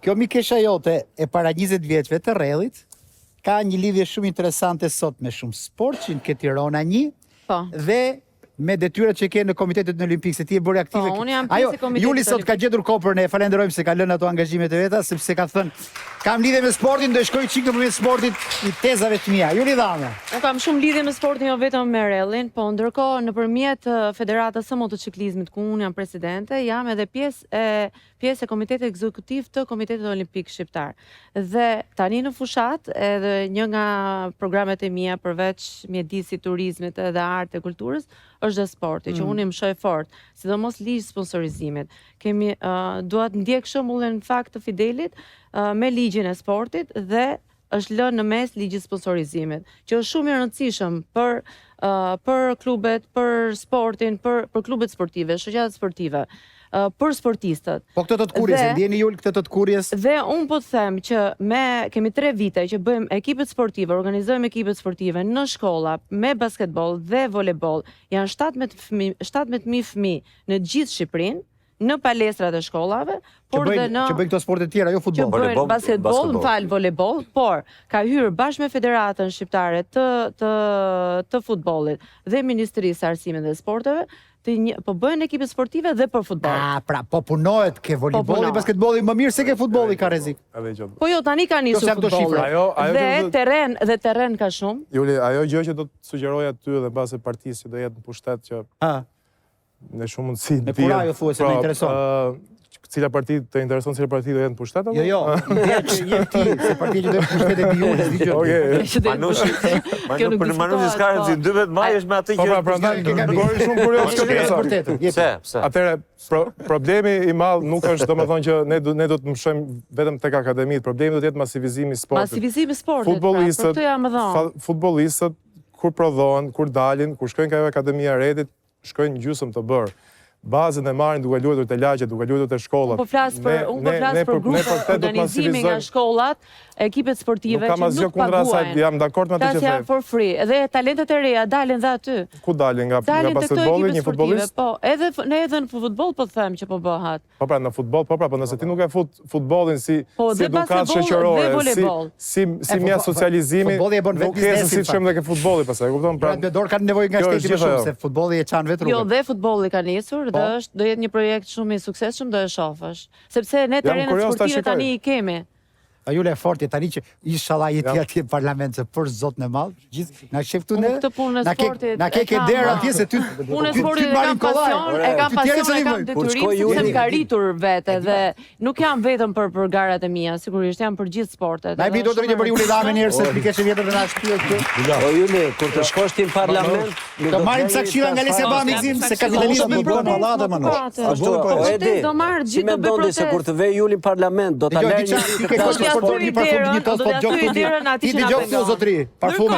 Kjo mikesha jote e para 20 vjeçve të rrellit ka një lidhje shumë interesante sot me shumë sport që në Tirana 1 dhe me detyrat që ke në Komitetin Olimpik, se ti e bëri aktive. Po, unë jam pjesë e Komitetit Juli sot ka gjetur kopër, ne falenderojmë se ka lënë ato angazhimet e veta, sepse ka thënë, kam lidhje me sportin, do shkoj çik nëpërmjet sportit i tezave të mia. Juli Dhame. Unë kam shumë lidhje me sportin, jo vetëm me rellin, po ndërkohë nëpërmjet Federatës së motociklizmit, ku unë jam presidente, jam edhe pjesë e Komitetit Ekzekutiv të Komitetit Olimpik Shqiptar. Dhe tani në fushat, edhe një nga programet e mia përveç mjedisit, turizmit edhe arte e kulturës, është dhe sporti, që unë i më shoj fort, sidomos ligj sponsorizimit. Duat ndjek shembullin në fakt të Fidelit me ligjin e sportit dhe është lënë në mes ligji sponsorizimit, që është shumë i rëndësishëm për klubet, për sportin, për klubet sportive, shoqatat sportive, për sportistët. Po këtë të kurjes, ndjeni Jul këtë të kurjes? Dhe unë po të them që kemi 3 vite që bëjmë ekipet sportive, organizojmë ekipet sportive në shkolla, me basketbol dhe volejbol, janë 17.000 fëmijë në gjithë Shqipërinë, në palestrat e shkollave, por dhe në... Që bëjnë këto sporte tjera, jo futbol. Që bëjnë basketbol, më falë volejbol, por ka hyrë bashkë me Federatën Shqiptare të futbolit dhe Ministrisë së Arsimit dhe Sporteve, po bëjnë ekipe sportive dhe për futbol. Pra, po punohet ke volejbolli, basketbolli më mirë se ke futbolli ka rrezik. Po jo, tani ka nisur futbolli. Dhe terren ka shumë. Juli, ajo gjë që do të sugjeroja ty dhe base partisë që do jetë në pushtet që në shumë mundësi me kura jo thuaj se më intereson. Cila parti të intereson, cila parti do jetë në pushtet? Jo, ideja që je ti, se partia që do jetë në pushtet e Biulis, digjoj. Manushi s'ka rëndësi, 12 maj është me atë që... Po, prandaj, bëri shumë kurios. Atëre, problemi i madh nuk është domethënë që ne do të mshojmë vetëm tek akademitë, problemi do të jetë masivizimi i sportit. Masivizimi i sportit, për këtë jam më dhënë. Futbollistët, kur prodhohen, kur dalin, kur shkojnë ka akademia e Redit, shkojnë gjysmë të bërë. Bazën e marrin duke luajtur te lagjet, duke luajtur te shkollat. Unë po flas për grupe organizimi nga shkollat, ekipet sportive që nuk paguajnë. Jam dakord me atë që the. Janë for free. Edhe talentet e reja dalin dhe aty. Ku dalin nga basketbolli, një futbollist? Po, edhe në futboll po them që po bëhat. Po pra, në futboll, po nëse ti nuk e fut futbollin si edukat shoqërore, si mja socializimi, nuk ke se si çëm ke futbolli pastaj, kupton? Pra, me dorë kanë nevojë nga shteti më shumë se futbolli e çan vetë rrugën. Jo, dhe futbolli ka nisur. Do jetë një projekt shumë i suksesshëm, do e shohësh. Sepse ne terrenet sportive tani i kemi. A Jule e forti tani që inshallah jeti atje në parlament se për Zotin e Madh, gjithë na shef këtu ne. Këtë punë e sportit. Na ke der atje se ty. Punë e sportit e kam pasion, e kam detyrim, se ka rritur vete dhe nuk jam vetëm për garat e mia, sigurisht jam për gjithë sportet. Na i do të rritë për Juli Dhame njerëz se pikësh vjetër na shtyhet këtu. O Juli, kur të shkosh ti në parlament, do marrim ca këshilla nga Lesia Bami se kapitalizmi bën pallate më në. Do marr gjithë të bëj se kur të vej Juli në parlament, do ta lërë një parfum një tos po gjok ti dëgjoj këtu zotri parfume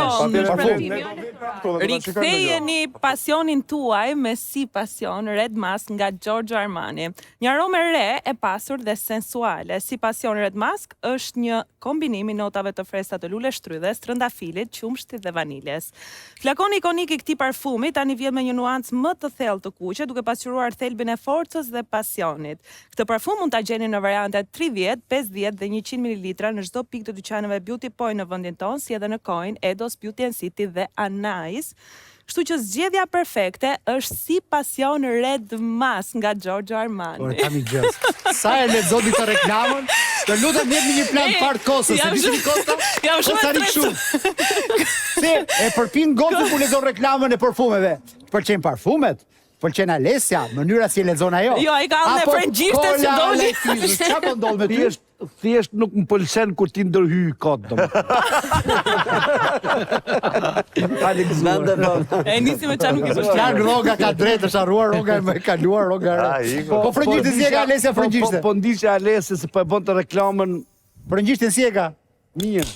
Rikthejeni pasionin tuaj me Si Pasion Red Mask nga Giorgio Armani. Një aromë e re e pasur dhe sensuale. Si Pasion Red Mask është një kombinim i notave të freskëta të lule shtrydhes, trëndafilit, qumshtit dhe vaniljes. Flakoni ikonik i këtij parfumi tani vjen me një nuancë më të thellë të kuqe, duke pasqyruar thelbin e forcës dhe pasionit. Këtë parfum mund ta gjeni në variante 30, 50 dhe 100 ml në çdo pikë të dyqaneve Beauty Point në vendin tonë, si edhe në Coin, Edos, Beauty and City dhe Anais. Kështu që zgjedhja perfekte është Si Pasion Red Mask nga Giorgio Armani. Ora kam i gjës. Sa e lexoni të reklamën? Të lutem jepni një plan part Kosës, se disi Kosta. Jam shumë Se e përpin gotë ku lexon reklamën e parfumeve. Pëlqejn parfumet? Pëlqen Alesia, mënyra si e lexon ajo. Jo, ai ka edhe frëngjishte që doli. Çfarë po ndodh me ty? Thjesht nuk më pëlqen kur ti ndërhyj kot E nisi me çfarë nuk i pëlqen. Plan rroga ka drejt, është harruar rroga e kaluar rroga. Po frëngjishte si e ka Alesia frëngjishte. Po ndiqja Alesia se po e bën të reklamën. Frëngjishten si e ka? Mirë.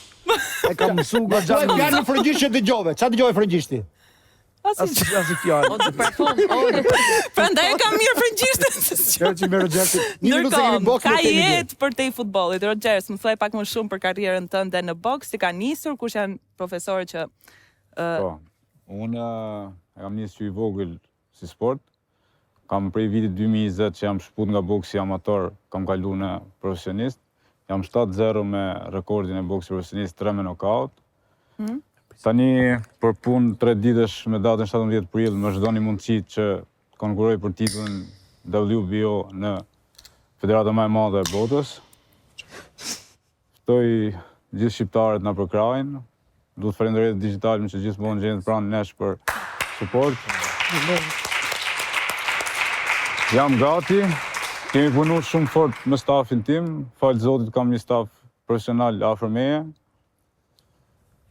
E kam mësuar nga gjatë. Ja në frëngjisht që dëgjove. Çfarë dëgjove frëngjishti? Asi fjallë. Prandaj e kam mirë frëngjishtën. Ndërkohë, ka jetë për te i futbollit. Rogers, më thuaj pak më shumë për karrierën tënde në boks, si ka nisur, kush janë profesorë që... Po, unë kam nisë që i vogël si sport. Kam prej vitit 2020 që jam shkput nga boksi amator, kam kalu në profesionist. Jam 7-0 me rekordin e boksit profesionist 3 me nokaut. Tani për punë 3 ditësh me datën 17 prill më zhdoni mundësi që konkurroj për titullin WBO në Federata më e madhe e botës. Ftoj gjithë shqiptarët na përkrajnë. Duhet falenderoj Digitalin që gjithmonë gjendet pranë nesh për suport. Jam gati. Kemi punuar shumë fort me stafin tim. Falë Zotit kam një staf profesional afër meje.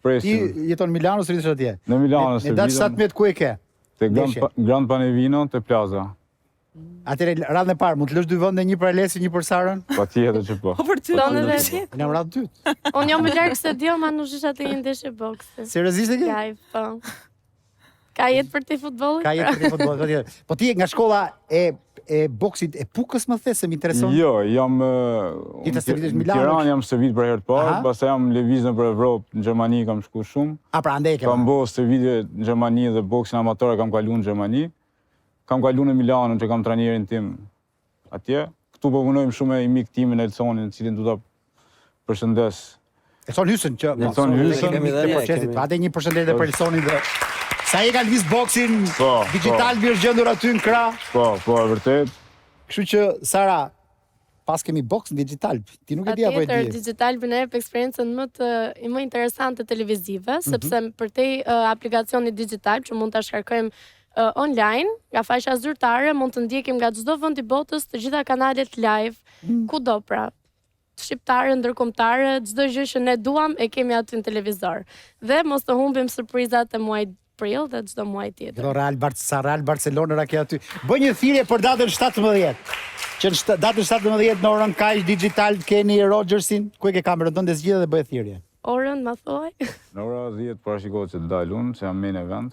Ti jeton në Milano së rritesh atje? Në Milano së rritesh. Në datë 17 ku e ke? Te Grand Panevino, te Plaza. Atëre radhën e parë, mund të lësh 2 vende, një për Alesin, një për Sarën? Patjetër që po. Po për ty. Tonë edhe ti? Në radhë dytë. Unë jam më larg se dio, ma nuk isha të një ndeshje bokse. Seriozisht e ke? Live, po. Ka jetë për ti futbolli? Ka jetë për ti futbolli, patjetër. Po ti nga shkolla e boksit e Pukës më the se më intereson? Jo, jam Ti të stërvitesh në Milano? Tiranë jam stërvit për herë të parë, pastaj jam lëvizur për Evropë, në Gjermani kam shku shumë. A pra andej ke. Kam bërë stërvitje në Gjermani dhe boksin amator kam kaluar në Gjermani. Kam kaluar në Milano që kam trajnerin tim atje. Këtu po punojmë shumë me i mik timin Elsonin, cilin du ta përshëndes. Elson Hysën që Elson Hysën. Ate një përshëndetje për Elsonin dhe sa e ka lëviz boksin digital mirë gjendur aty në krah. Po, e vërtet. Kështu që Sara, pas kemi boks në digital, ti nuk e di apo e di. Patjetër, digital bën edhe eksperiencën më interesante televizive, sepse përtej aplikacionit digital që mund ta shkarkojmë online, nga faqja zyrtare, mund të ndjekim nga çdo vend i botës të gjitha kanalet live, kudo pra. Shqiptare, ndërkombëtare, çdo gjë që ne duam e kemi aty në televizor. Dhe mos të humbim surprizat e muajit prill dhe çdo muaj tjetër. Real Barcelona ke aty. Bëj një thirrje për datën 17. Që në datën 17 në orën kaq digital Kenny Rogersin, ku e ke kamerën tënde zgjidhe dhe bëj thirrje. Orën ma thuaj. Në ora 10 parashikohet që të dal unë, se jam main event.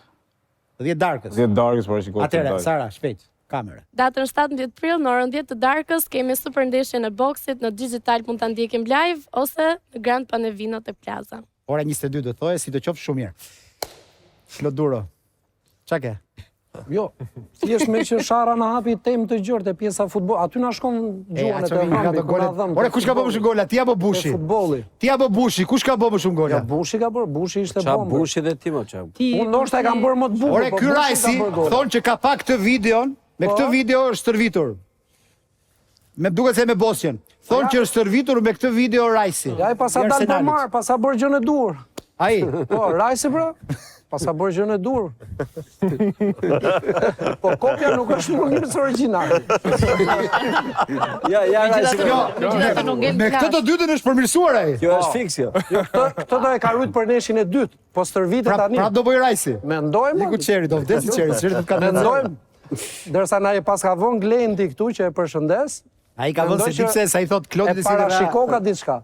10 darkës. 10 darkës parashikohet që të dal. Atëherë, Sara, shpejt, kamerë. Datën 17 prill në orën 10 të darkës kemi super ndeshjen e boksit në digital, mund ta ndjekim live ose në Grand Panevino te Plaza. Ora 22 do thoje, sidoqoftë shumë mirë. Floduro. Çka ke? Jo, thjesht me që Shara na hapi temë të gjërë te pjesa futboll. Aty na shkon gjuhën e të hambit ku na dhëm. Ore, kush ka bërë më shumë gola? Ti apo Bushi? Futbolli. Ti apo Bushi? Kush ka bërë më shumë gola? Ja, Bushi ka bërë, Bushi ishte Qa bombë. Bushi dhe ti, mo qa? Unë ndoshta e kam bërë më të bukur. Ore, ky Rajsi thonë që ka pa këtë videon, me këtë video është stërvitur. Me duket se me Bosnjën. Thonë që është stërvitur me këtë video Rajsi. Ja, i pasa dal për marë, pasa bërë gjën e dur. Ai. Po, Rajsi pra? Pasa bërë gjën e dur. Po, kopja nuk është më mirë se origjinali. Ja, Rajsi. Me këtë të dytën është përmirësuar ai. Kjo është fiksjo. Këtë do e ka rujt për neshin e dytë, po stërvitet tani. Pra do bëj Rajsi. Mendojmë. Liku Qeri, do vdesi Qeri, Qeri të ka Mendojmë. Dërsa na e pas ka vën Glendi këtu që e përshëndes. Ai ka vënë se dipse sa i thot Klodit e parashiko ka diçka.